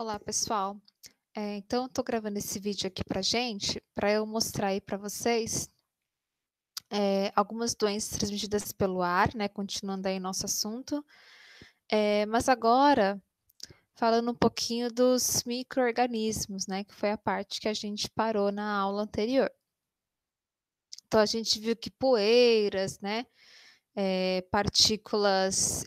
Olá, pessoal. Então, eu tô gravando esse vídeo aqui pra gente, para eu mostrar aí para vocês, algumas doenças transmitidas pelo ar, né, continuando aí nosso assunto, mas agora falando um pouquinho dos micro-organismos, né, que foi a parte que a gente parou na aula anterior. Então a gente viu que poeiras, né, partículas,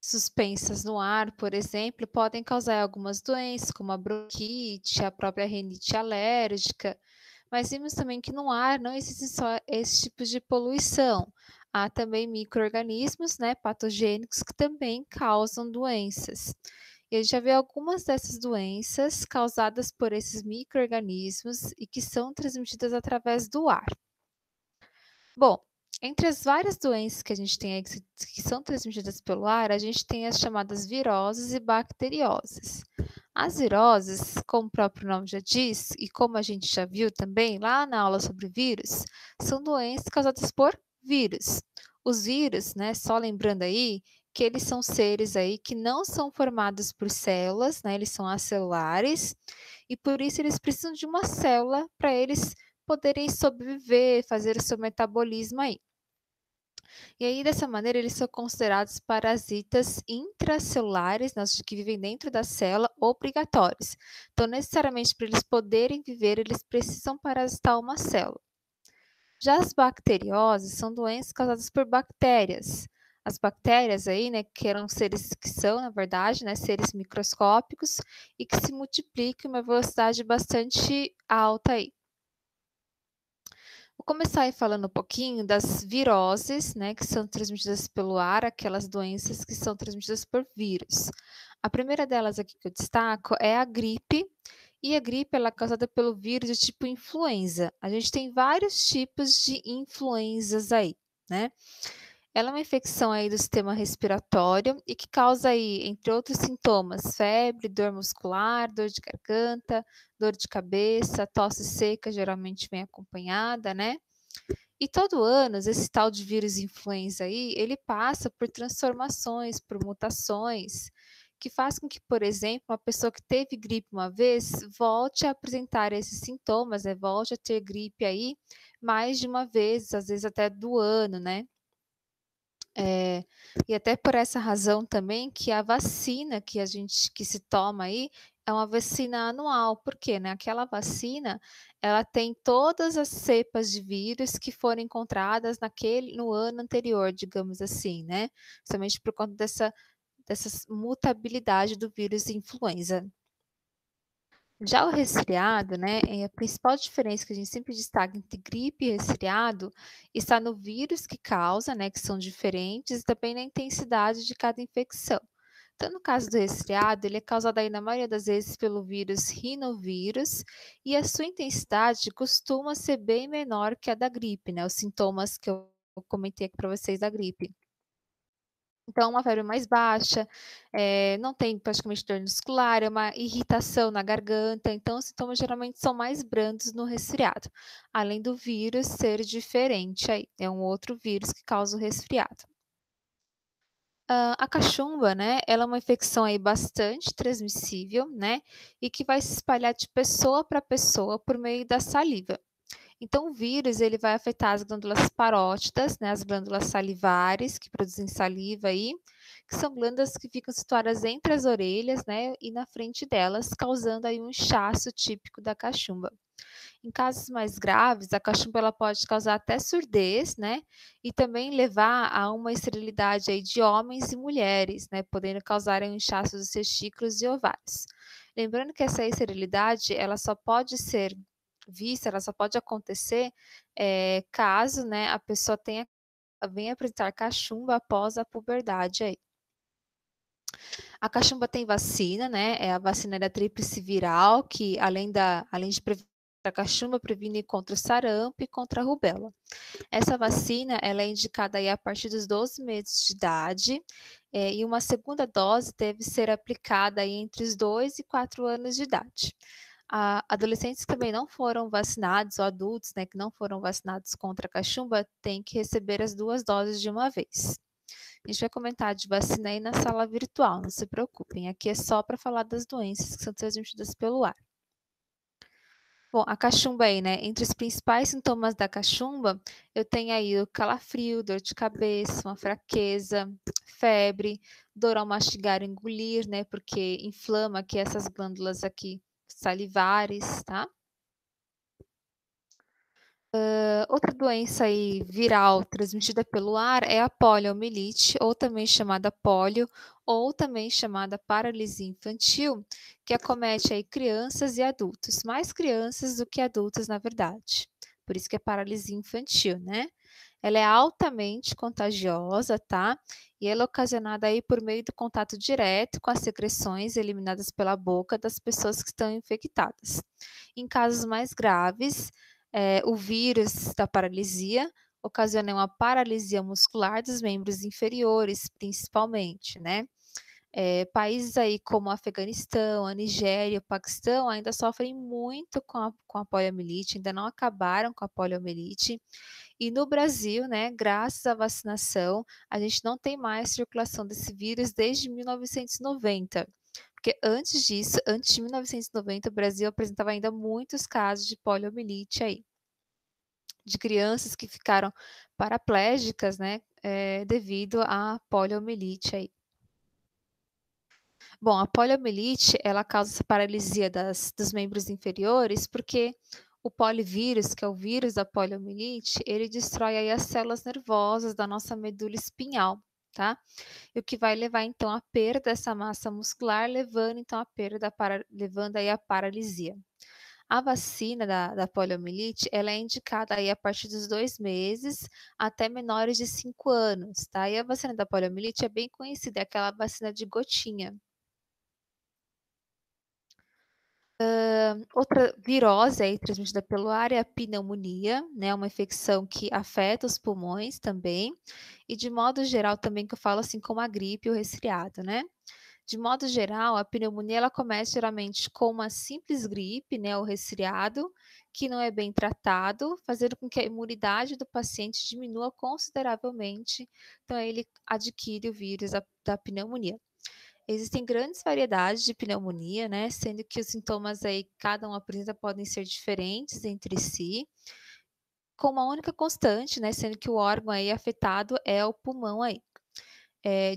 suspensas no ar, por exemplo, podem causar algumas doenças, como a bronquite, a própria rinite alérgica, mas vimos também que no ar não existem só esse tipo de poluição. Há também micro-organismos, né, patogênicos que também causam doenças. E a gente já vê algumas dessas doenças causadas por esses micro-organismos e que são transmitidas através do ar. Bom, entre as várias doenças que a gente tem aí que são transmitidas pelo ar, a gente tem as chamadas viroses e bacterioses. As viroses, como o próprio nome já diz, e como a gente já viu também lá na aula sobre vírus, são doenças causadas por vírus. Os vírus, né, só lembrando aí, que eles são seres aí que não são formados por células, né, eles são acelulares, e por isso eles precisam de uma célula para eles poderem sobreviver, fazer o seu metabolismo aí. E aí, dessa maneira, eles são considerados parasitas intracelulares, né, que vivem dentro da célula, obrigatórios. Então, necessariamente, para eles poderem viver, eles precisam parasitar uma célula. Já as bacterioses são doenças causadas por bactérias. As bactérias aí, né, que eram seres que são, na verdade, né, seres microscópicos e que se multiplicam em uma velocidade bastante alta aí. Vou começar aí falando um pouquinho das viroses, né, que são transmitidas pelo ar, aquelas doenças que são transmitidas por vírus. A primeira delas aqui que eu destaco é a gripe, e a gripe ela é causada pelo vírus do tipo influenza. A gente tem vários tipos de influenzas aí, né? Ela é uma infecção aí do sistema respiratório e que causa aí, entre outros sintomas, febre, dor muscular, dor de garganta, dor de cabeça, tosse seca, geralmente vem acompanhada, né? E todo ano, esse tal de vírus influenza aí, ele passa por transformações, por mutações, que faz com que, por exemplo, uma pessoa que teve gripe uma vez volte a apresentar esses sintomas, né? Volte a ter gripe aí mais de uma vez, às vezes até do ano, né? É, e até por essa razão também que a vacina que se toma aí é uma vacina anual, porque, né, aquela vacina, ela tem todas as cepas de vírus que foram encontradas no ano anterior, digamos assim, né, somente por conta dessa mutabilidade do vírus influenza. Já o resfriado, né, a principal diferença que a gente sempre destaca entre gripe e resfriado está no vírus que causa, né, que são diferentes, e também na intensidade de cada infecção. Então, no caso do resfriado, ele é causado aí na maioria das vezes pelo vírus rinovírus e a sua intensidade costuma ser bem menor que a da gripe, né, os sintomas que eu comentei aqui para vocês da gripe. Então, uma febre mais baixa, não tem praticamente dor muscular, é uma irritação na garganta, então os sintomas geralmente são mais brandos no resfriado, além do vírus ser diferente aí, é um outro vírus que causa o resfriado. A cachumba, né, ela é uma infecção aí bastante transmissível, né, e que vai se espalhar de pessoa para pessoa por meio da saliva. Então o vírus ele vai afetar as glândulas parótidas, né, as glândulas salivares que produzem saliva aí, que são glândulas que ficam situadas entre as orelhas, né, e na frente delas, causando aí um inchaço típico da cachumba. Em casos mais graves, a cachumba ela pode causar até surdez, né, e também levar a uma esterilidade aí de homens e mulheres, né, podendo causar um inchaço dos testículos e ovários. Lembrando que essa esterilidade, ela só pode ser vista, ela só pode acontecer, caso, né, a pessoa venha apresentar cachumba após a puberdade aí. A cachumba tem vacina, né, é a vacina da tríplice viral, que além de prevenir a cachumba, previne contra o sarampo e contra a rubéola. Essa vacina, ela é indicada aí a partir dos 12 meses de idade, e uma segunda dose deve ser aplicada aí entre os 2 e 4 anos de idade. Adolescentes que também não foram vacinados, ou adultos, né, que não foram vacinados contra a cachumba, têm que receber as 2 doses de uma vez. A gente vai comentar de vacina aí na sala virtual, não se preocupem, aqui é só para falar das doenças que são transmitidas pelo ar. Bom, a cachumba aí, né, entre os principais sintomas da cachumba, eu tenho aí o calafrio, dor de cabeça, uma fraqueza, febre, dor ao mastigar e engolir, né, porque inflama aqui essas glândulas aqui salivares, tá? Outra doença aí viral transmitida pelo ar é a poliomielite, ou também chamada pólio, ou também chamada paralisia infantil, que acomete aí crianças e adultos, mais crianças do que adultos, na verdade. Por isso que é paralisia infantil, né? Ela é altamente contagiosa, tá? E ela é ocasionada aí por meio do contato direto com as secreções eliminadas pela boca das pessoas que estão infectadas. Em casos mais graves, o vírus da paralisia ocasiona uma paralisia muscular dos membros inferiores, principalmente, né? Países aí como o Afeganistão, a Nigéria, o Paquistão ainda sofrem muito com a poliomielite, ainda não acabaram com a poliomielite. E no Brasil, né, graças à vacinação, a gente não tem mais circulação desse vírus desde 1990. Porque antes disso, antes de 1990, o Brasil apresentava ainda muitos casos de poliomielite aí, de crianças que ficaram paraplégicas, né, devido à poliomielite aí. Bom, a poliomielite, ela causa essa paralisia dos membros inferiores, porque o polivírus, que é o vírus da poliomielite, ele destrói aí as células nervosas da nossa medula espinhal, tá? E o que vai levar então à perda dessa massa muscular, levando então à perda, levando aí à paralisia. A vacina da poliomielite, ela é indicada aí a partir dos 2 meses até menores de 5 anos, tá? E a vacina da poliomielite é bem conhecida, é aquela vacina de gotinha. Outra virose aí transmitida pelo ar é a pneumonia, né, uma infecção que afeta os pulmões também, e de modo geral também que eu falo assim como a gripe e o resfriado, né. De modo geral, a pneumonia ela começa geralmente com uma simples gripe, né, ou resfriado, que não é bem tratado, fazendo com que a imunidade do paciente diminua consideravelmente, então aí ele adquire o vírus da pneumonia. Existem grandes variedades de pneumonia, né, sendo que os sintomas aí cada um apresenta podem ser diferentes entre si, com uma única constante, né, sendo que o órgão aí afetado é o pulmão aí.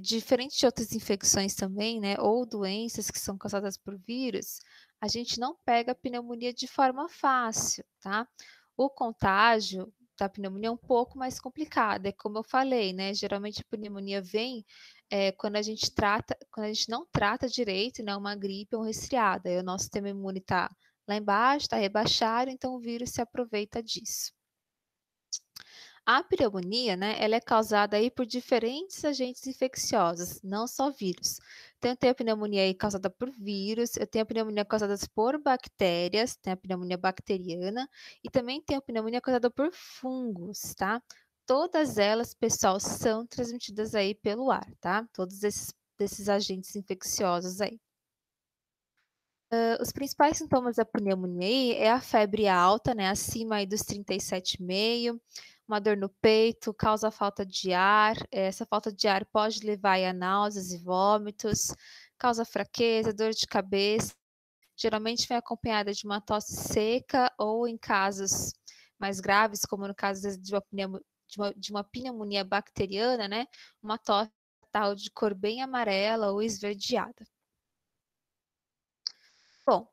Diferente de outras infecções também, né, ou doenças que são causadas por vírus, a gente não pega a pneumonia de forma fácil, tá? O contágio da pneumonia é um pouco mais complicado, é como eu falei, né, geralmente a pneumonia vem, quando a gente não trata direito, né, uma gripe ou um resfriado, aí o nosso sistema imune tá lá embaixo, tá rebaixado, então o vírus se aproveita disso. A pneumonia, né, ela é causada aí por diferentes agentes infecciosos, não só vírus. Então, eu tenho a pneumonia aí causada por vírus, eu tenho a pneumonia causada por bactérias, tem a pneumonia bacteriana, e também tem a pneumonia causada por fungos, tá? Todas elas, pessoal, são transmitidas aí pelo ar, tá? Todos desses agentes infecciosos aí. Os principais sintomas da pneumonia aí é a febre alta, né, acima aí dos 37,5, uma dor no peito, causa falta de ar, essa falta de ar pode levar aí a náuseas e vômitos, causa fraqueza, dor de cabeça, geralmente vem acompanhada de uma tosse seca ou em casos mais graves, como no caso de uma pneumonia bacteriana, né, uma tosse tal de cor bem amarela ou esverdeada. Bom,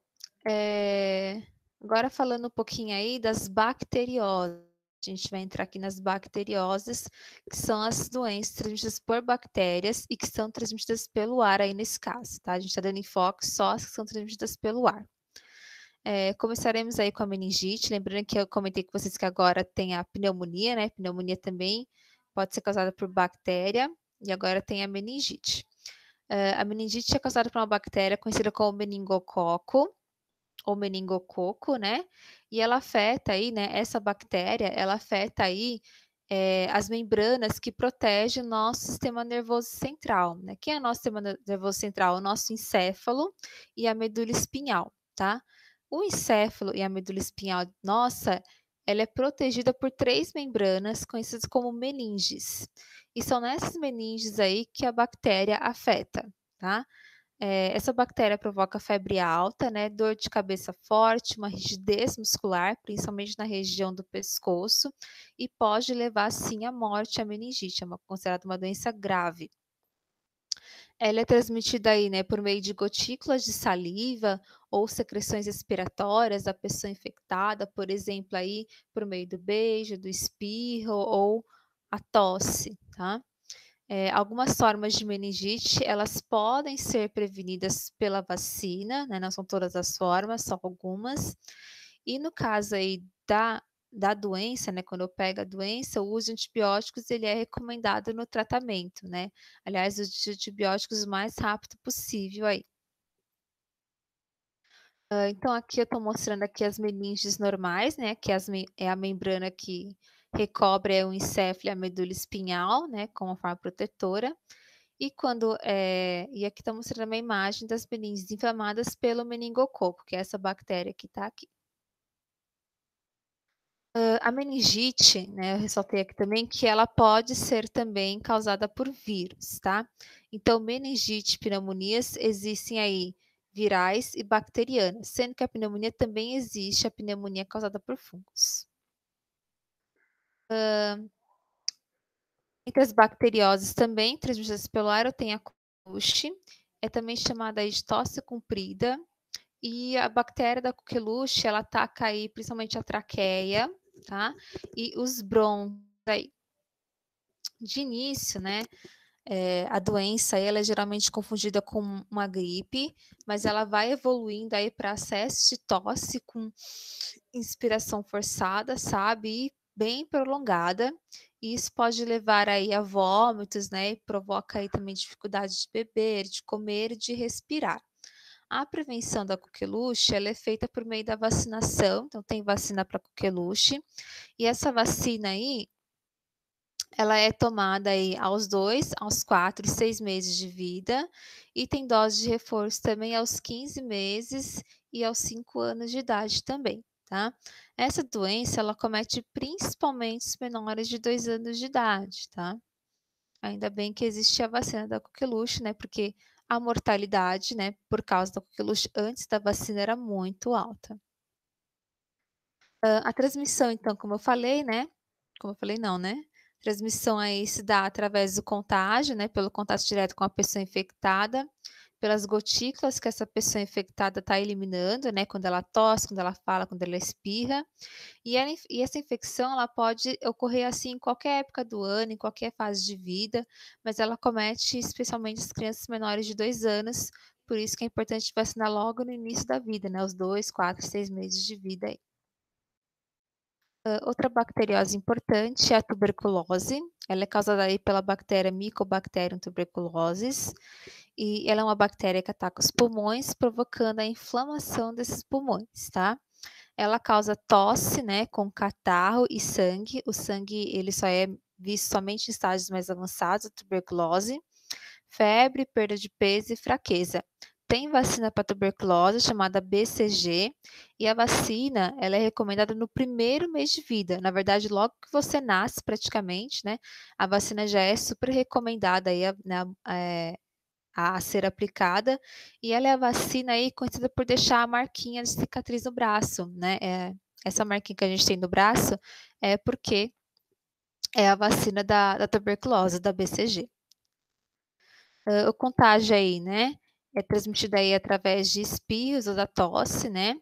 eh, agora falando um pouquinho aí das bacterioses, a gente vai entrar aqui nas bacterioses, que são as doenças transmitidas por bactérias e que são transmitidas pelo ar aí nesse caso, tá? A gente está dando enfoque só as que são transmitidas pelo ar. Começaremos aí com a meningite, lembrando que eu comentei com vocês que agora tem a pneumonia, né? Pneumonia também pode ser causada por bactéria, e agora tem a meningite. A meningite é causada por uma bactéria conhecida como meningococo, ou meningococo, né? E ela afeta aí, né? Essa bactéria, ela afeta aí as membranas que protegem o nosso sistema nervoso central, né? Quem é o nosso sistema nervoso central? O nosso encéfalo e a medula espinhal, tá? O encéfalo e a medula espinhal, nossa, ela é protegida por 3 membranas conhecidas como meninges, e são nessas meninges aí que a bactéria afeta, tá. Essa bactéria provoca febre alta, né, dor de cabeça forte, uma rigidez muscular, principalmente na região do pescoço, e pode levar sim à morte, à meningite, é considerada uma doença grave. Ela é transmitida aí, né, por meio de gotículas de saliva ou secreções respiratórias da pessoa infectada, por exemplo, aí por meio do beijo, do espirro ou a tosse, tá? Algumas formas de meningite, elas podem ser prevenidas pela vacina, né, não são todas as formas, só algumas. E no caso aí da doença, né, quando eu pego a doença, o uso de antibióticos ele é recomendado no tratamento, né. Aliás, os de antibióticos o mais rápido possível aí. Então aqui eu estou mostrando aqui as meninges normais, né, que é a membrana que recobre o encéfalo e a medula espinhal, né, com a forma protetora. E e aqui está mostrando uma imagem das meninges inflamadas pelo meningococo, que é essa bactéria que está aqui. A meningite, né, eu ressaltei aqui também que ela pode ser também causada por vírus, tá. Então meningite e pneumonias existem aí virais e bacterianas, sendo que a pneumonia também existe a pneumonia causada por fungos. Entre as bacterioses também transmitidas pelo ar eu tenho a coqueluche, é também chamada aí de tosse comprida, e a bactéria da coqueluche ela ataca aí principalmente a traqueia, tá, e os brônquios aí. De início, né, a doença ela é geralmente confundida com uma gripe, mas ela vai evoluindo aí para acessos de tosse com inspiração forçada, sabe, e bem prolongada, e isso pode levar aí a vômitos, né, e provoca aí também dificuldade de beber, de comer e de respirar. A prevenção da coqueluche, ela é feita por meio da vacinação, então tem vacina para coqueluche, e essa vacina aí, ela é tomada aí aos 2, aos 4 e 6 meses de vida, e tem dose de reforço também aos 15 meses e aos 5 anos de idade também, tá. Essa doença ela comete principalmente os menores de 2 anos de idade, tá. Ainda bem que existe a vacina da coqueluche, né, porque a mortalidade, né, por causa da coqueluche antes da vacina era muito alta. A transmissão então, como eu falei, né, como eu falei não, né, transmissão aí se dá através do contágio, né, pelo contato direto com a pessoa infectada, pelas gotículas que essa pessoa infectada está eliminando, né, quando ela tosse, quando ela fala, quando ela espirra, e essa infecção ela pode ocorrer, assim, em qualquer época do ano, em qualquer fase de vida, mas ela comete especialmente as crianças menores de 2 anos, por isso que é importante vacinar logo no início da vida, né, aos 2, 4, 6 meses de vida aí. Outra bacteriose importante é a tuberculose. Ela é causada aí pela bactéria Mycobacterium tuberculosis, e ela é uma bactéria que ataca os pulmões, provocando a inflamação desses pulmões, tá. Ela causa tosse, né, com catarro e sangue. O sangue, ele só é visto somente em estágios mais avançados da tuberculose, febre, perda de peso e fraqueza. Tem vacina para tuberculose chamada BCG, e a vacina ela é recomendada no primeiro mês de vida. Na verdade, logo que você nasce praticamente, né, a vacina já é super recomendada aí a ser aplicada, e ela é a vacina aí conhecida por deixar a marquinha de cicatriz no braço, né, essa marquinha que a gente tem no braço é porque é a vacina da tuberculose, da BCG. O contágio aí, né, é transmitido aí através de espirros ou da tosse, né,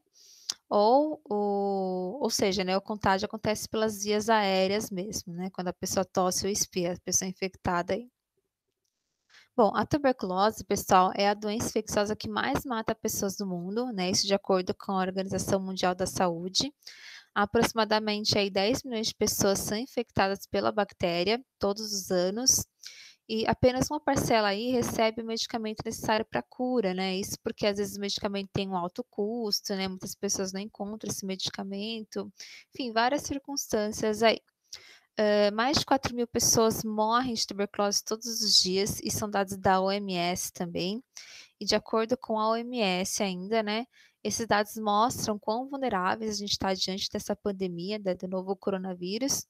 ou seja, né, o contágio acontece pelas vias aéreas mesmo, né, quando a pessoa tosse ou espirra, a pessoa infectada aí. Bom, a tuberculose, pessoal, é a doença infecciosa que mais mata pessoas no mundo, né, isso de acordo com a Organização Mundial da Saúde. Aproximadamente aí 10 milhões de pessoas são infectadas pela bactéria todos os anos, e apenas uma parcela aí recebe o medicamento necessário para a cura, né, isso porque às vezes o medicamento tem um alto custo, né, muitas pessoas não encontram esse medicamento, enfim, várias circunstâncias aí. Mais de 4.000 pessoas morrem de tuberculose todos os dias, e são dados da OMS também. E de acordo com a OMS ainda, né, Esses dados mostram quão vulneráveis a gente está diante dessa pandemia, do novo coronavírus,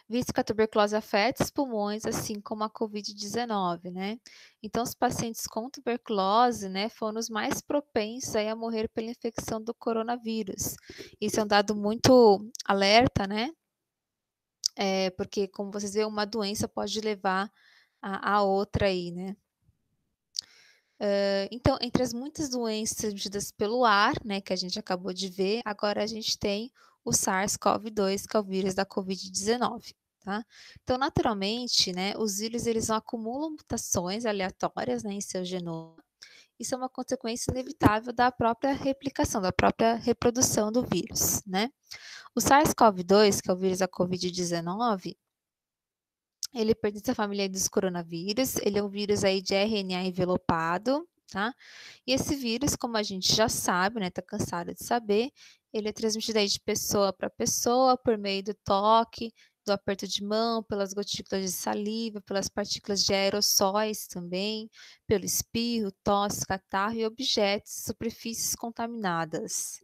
visto que a tuberculose afeta os pulmões, assim como a Covid-19, né. Então os pacientes com tuberculose, né, foram os mais propensos aí a morrer pela infecção do coronavírus. Isso é um dado muito alerta, né, porque como vocês veem, uma doença pode levar a outra aí, né. Então, entre as muitas doenças transmitidas pelo ar, né, que a gente acabou de ver, agora a gente tem o SARS-CoV-2, que é o vírus da Covid-19, tá. Então, naturalmente, né, os vírus eles acumulam mutações aleatórias, né, em seu genoma. Isso é uma consequência inevitável da própria replicação, da própria reprodução do vírus, né. O SARS-CoV-2, que é o vírus da Covid-19, ele pertence à família dos coronavírus, ele é um vírus aí de RNA envelopado, tá. E esse vírus, como a gente já sabe, né, tá cansado de saber, ele é transmitido aí de pessoa para pessoa por meio do toque, do aperto de mão, pelas gotículas de saliva, pelas partículas de aerossóis também, pelo espirro, tosse, catarro e objetos e superfícies contaminadas.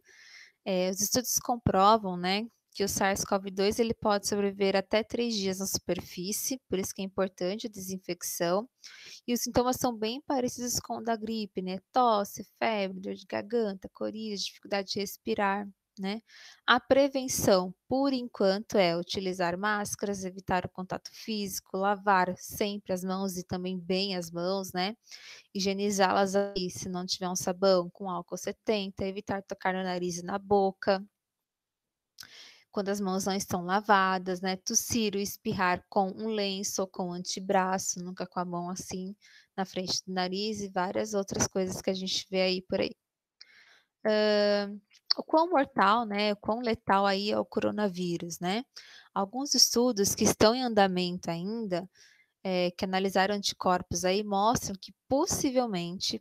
Os estudos comprovam, né, que o SARS-CoV-2 ele pode sobreviver até 3 dias na superfície, por isso que é importante a desinfecção, e os sintomas são bem parecidos com o da gripe, né, tosse, febre, dor de garganta, coriza, dificuldade de respirar, né. A prevenção, por enquanto, é utilizar máscaras, evitar o contato físico, lavar sempre as mãos e também bem as mãos, né, higienizá-las aí, se não tiver um sabão, com álcool 70, evitar tocar no nariz e na boca, quando as mãos não estão lavadas, né, tossir ou espirrar com um lenço ou com antebraço, nunca com a mão assim na frente do nariz e várias outras coisas que a gente vê aí por aí. O quão mortal, né, o quão letal aí é o coronavírus, né. Alguns estudos que estão em andamento ainda, que analisaram anticorpos aí mostram que possivelmente,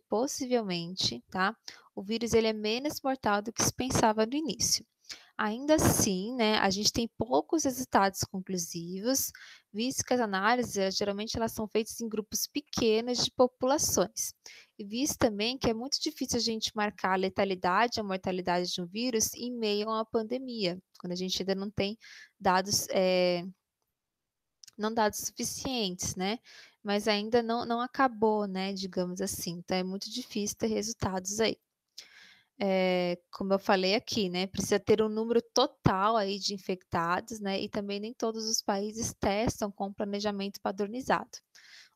tá, o vírus ele é menos mortal do que se pensava no início. Ainda assim, né, a gente tem poucos resultados conclusivos, visto que as análises, geralmente elas são feitas em grupos pequenos de populações. E visto também que é muito difícil a gente marcar a letalidade, a mortalidade de um vírus em meio a uma pandemia, quando a gente ainda não tem dados, não dados suficientes, né, mas ainda não acabou, né, digamos assim, então é muito difícil ter resultados aí. Como eu falei aqui, né, precisa ter um número total aí de infectados, né, e também nem todos os países testam com planejamento padronizado.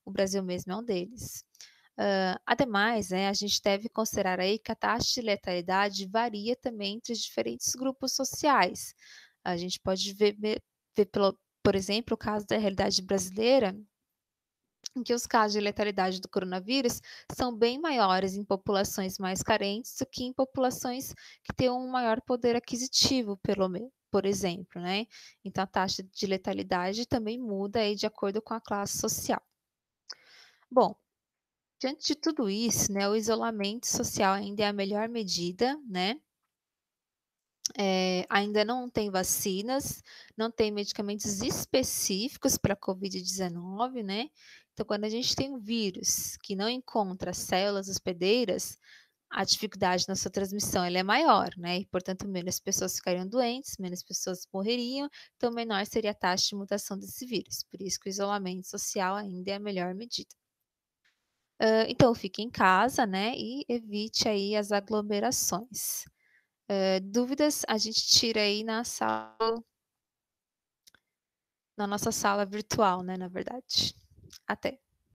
O Brasil mesmo é um deles. Ademais, né, a gente deve considerar aí que a taxa de letalidade varia também entre os diferentes grupos sociais. A gente pode ver por exemplo, o caso da realidade brasileira, em que os casos de letalidade do coronavírus são bem maiores em populações mais carentes do que em populações que têm um maior poder aquisitivo, por exemplo, né. Então a taxa de letalidade também muda aí de acordo com a classe social. Bom, diante de tudo isso, né, o isolamento social ainda é a melhor medida, né. Ainda não tem vacinas, não tem medicamentos específicos para a Covid-19, né. Então, quando a gente tem um vírus que não encontra células hospedeiras, a dificuldade na sua transmissão ela é maior, né, e portanto menos pessoas ficariam doentes, menos pessoas morreriam, então menor seria a taxa de mutação desse vírus. Por isso que o isolamento social ainda é a melhor medida. Então fique em casa, né, e evite aí as aglomerações. Dúvidas a gente tira aí na nossa sala virtual, né, na verdade. Até.